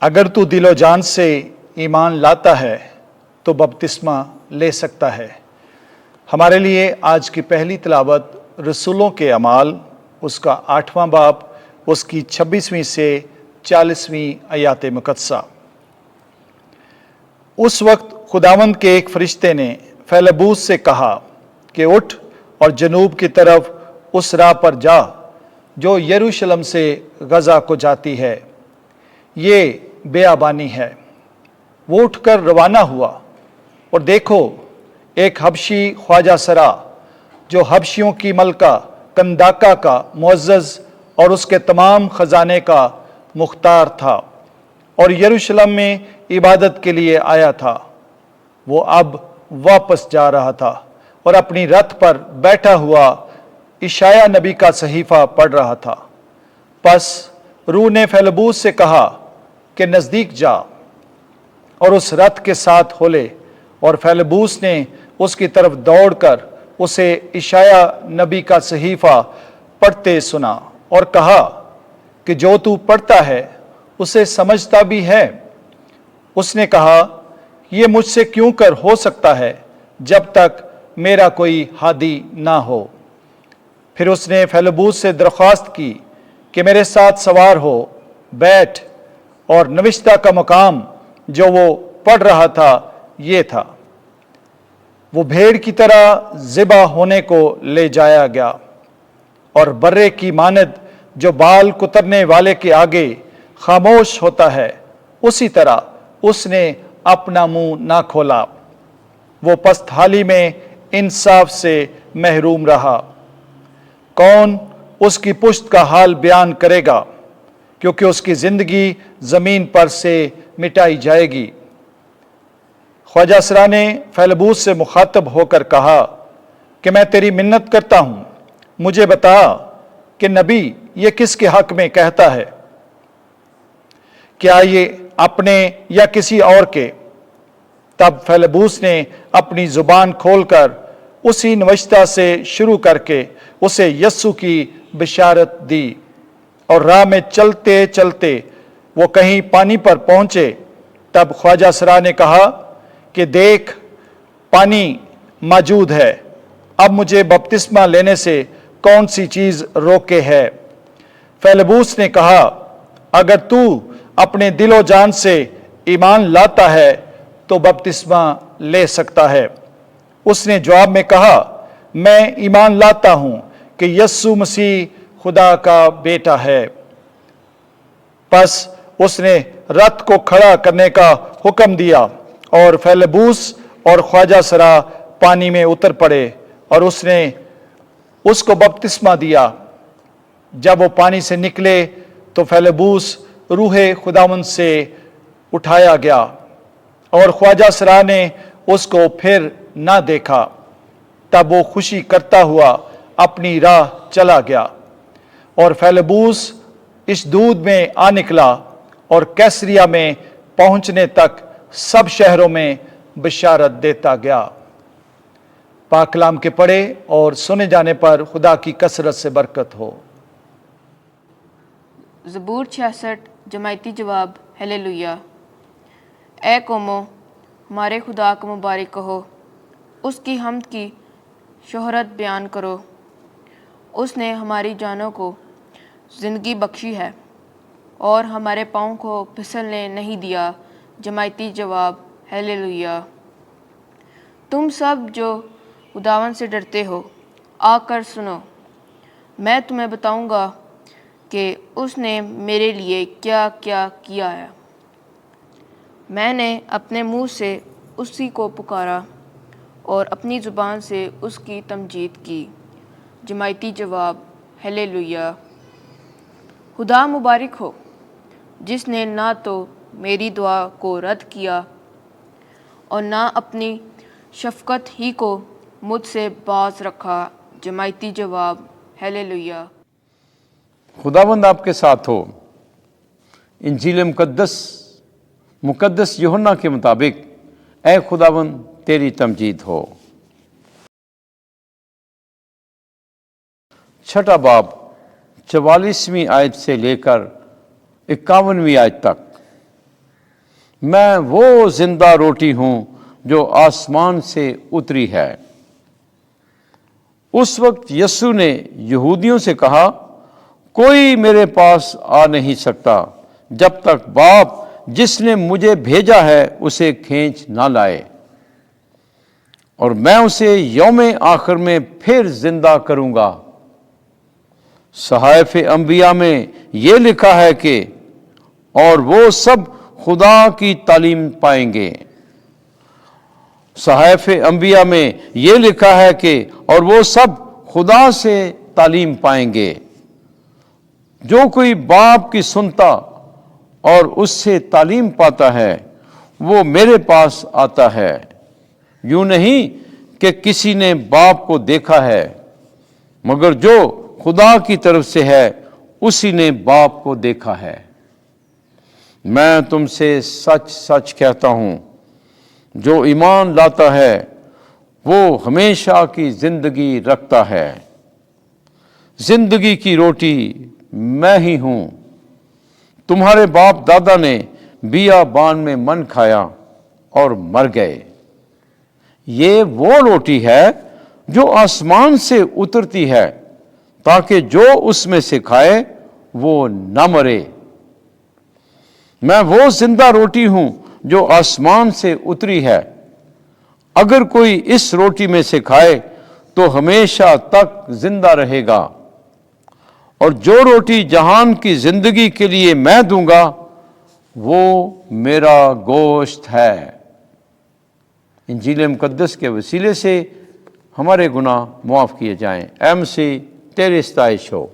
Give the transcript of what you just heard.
اگر تو دل و جان سے ایمان لاتا ہے تو بپتسمہ لے سکتا ہے۔ ہمارے لیے آج کی پہلی تلاوت رسولوں کے اعمال، اس کا 8واں باب، اس کی 26ویں سے 40ویں آیات مقدسہ۔ اس وقت خداوند کے ایک فرشتے نے فیلبوس سے کہا کہ اٹھ اور جنوب کی طرف اس راہ پر جا جو یروشلم سے غزہ کو جاتی ہے، یہ بیابانی ہے۔ وہ اٹھ کر روانہ ہوا، اور دیکھو ایک حبشی خواجہ سرا جو حبشیوں کی ملکہ کنداکا کا معزز اور اس کے تمام خزانے کا مختار تھا، اور یروشلم میں عبادت کے لیے آیا تھا۔ وہ اب واپس جا رہا تھا اور اپنی رتھ پر بیٹھا ہوا اشعیا نبی کا صحیفہ پڑھ رہا تھا۔ پس روح نے فیلبوس سے کہا کہ نزدیک جا اور اس رتھ کے ساتھ ہو لے، اور فیلبوس نے اس کی طرف دوڑ کر اسے اشعیا نبی کا صحیفہ پڑھتے سنا اور کہا کہ جو تو پڑھتا ہے اسے سمجھتا بھی ہے؟ اس نے کہا یہ مجھ سے کیوں کر ہو سکتا ہے جب تک میرا کوئی ہادی نہ ہو۔ پھر اس نے فیلبوس سے درخواست کی کہ میرے ساتھ سوار ہو، بیٹھ۔ اور نوشتہ کا مقام جو وہ پڑھ رہا تھا یہ تھا: وہ بھیڑ کی طرح ذبح ہونے کو لے جایا گیا، اور برے کی مانند جو بال کترنے والے کے آگے خاموش ہوتا ہے، اسی طرح اس نے اپنا منہ نہ کھولا۔ وہ پست حالی میں انصاف سے محروم رہا۔ کون اس کی پشت کا حال بیان کرے گا، کیونکہ اس کی زندگی زمین پر سے مٹائی جائے گی۔ خواجہ سرا نے فیلبوس سے مخاطب ہو کر کہا کہ میں تیری منت کرتا ہوں، مجھے بتا کہ نبی یہ کس کے حق میں کہتا ہے، کیا یہ اپنے یا کسی اور کے؟ تب فیلبوس نے اپنی زبان کھول کر اسی نوشتہ سے شروع کر کے اسے یسوع کی بشارت دی، اور راہ میں چلتے چلتے وہ کہیں پانی پر پہنچے۔ تب خواجہ سرا نے کہا کہ دیکھ، پانی موجود ہے، اب مجھے بپتسمہ لینے سے کون سی چیز روکے ہے؟ فیلبوس نے کہا اگر تو اپنے دل و جان سے ایمان لاتا ہے تو بپتسمہ لے سکتا ہے۔ اس نے جواب میں کہا میں ایمان لاتا ہوں کہ یسوع مسیح خدا کا بیٹا ہے۔ پس اس نے رتھ کو کھڑا کرنے کا حکم دیا، اور فیلبوس اور خواجہ سرا پانی میں اتر پڑے، اور اس نے اس کو بپتسمہ دیا۔ جب وہ پانی سے نکلے تو فیلبوس روح خداوند سے اٹھایا گیا، اور خواجہ سرا نے اس کو پھر نہ دیکھا۔ تب وہ خوشی کرتا ہوا اپنی راہ چلا گیا، اور فیلبوس اس دودھ میں آ نکلا، اور کیسریا میں پہنچنے تک سب شہروں میں بشارت دیتا گیا۔ پاک کلام کے پڑھے اور سنے جانے پر خدا کی کثرت سے برکت ہو۔ زبور 66 جماعتی جواب: ہیلیلویا۔ اے قوموں، ہمارے خدا کو مبارک کہو، اس کی حمد کی شہرت بیان کرو۔ اس نے ہماری جانوں کو زندگی بخشی ہے، اور ہمارے پاؤں کو پھسلنے نہیں دیا۔ جماعتی جواب: ہیلیلویا۔ تم سب جو خداوند سے ڈرتے ہو، آ کر سنو، میں تمہیں بتاؤں گا کہ اس نے میرے لیے کیا کیا کیا ہے۔ میں نے اپنے منہ سے اسی کو پکارا اور اپنی زبان سے اس کی تمجید کی۔ جماعتی جواب: ہیلیلویا۔ خدا مبارک ہو، جس نے نہ تو میری دعا کو رد کیا اور نہ اپنی شفقت ہی کو مجھ سے باز رکھا۔ جماعتی جواب: ہیلیلویا۔ خداوند آپ کے ساتھ ہو۔ انجیل مقدس یوحنا کے مطابق اے خداوند تیری تمجید ہو۔ 6 باب 44ویں آیت سے لے کر 51ویں آیت تک۔ میں وہ زندہ روٹی ہوں جو آسمان سے اتری ہے۔ اس وقت یسوع نے یہودیوں سے کہا، کوئی میرے پاس آ نہیں سکتا جب تک باپ جس نے مجھے بھیجا ہے اسے کھینچ نہ لائے، اور میں اسے یوم آخر میں پھر زندہ کروں گا۔ صحائف انبیاء میں یہ لکھا ہے کہ اور وہ سب خدا کی تعلیم پائیں گے۔ صحائف انبیاء میں یہ لکھا ہے کہ اور وہ سب خدا سے تعلیم پائیں گے۔ جو کوئی باپ کی سنتا اور اس سے تعلیم پاتا ہے وہ میرے پاس آتا ہے۔ یوں نہیں کہ کسی نے باپ کو دیکھا ہے، مگر جو خدا کی طرف سے ہے اسی نے باپ کو دیکھا ہے۔ میں تم سے سچ سچ کہتا ہوں، جو ایمان لاتا ہے وہ ہمیشہ کی زندگی رکھتا ہے۔ زندگی کی روٹی میں ہی ہوں۔ تمہارے باپ دادا نے بیابان میں من کھایا اور مر گئے۔ یہ وہ روٹی ہے جو آسمان سے اترتی ہے تاکہ جو اس میں سے کھائے وہ نہ مرے۔ میں وہ زندہ روٹی ہوں جو آسمان سے اتری ہے۔ اگر کوئی اس روٹی میں سے کھائے تو ہمیشہ تک زندہ رہے گا، اور جو روٹی جہان کی زندگی کے لیے میں دوں گا وہ میرا گوشت ہے۔ انجیل مقدس کے وسیلے سے ہمارے گناہ معاف کیے جائیں۔ اے مسیح، تیری ستائش ہو۔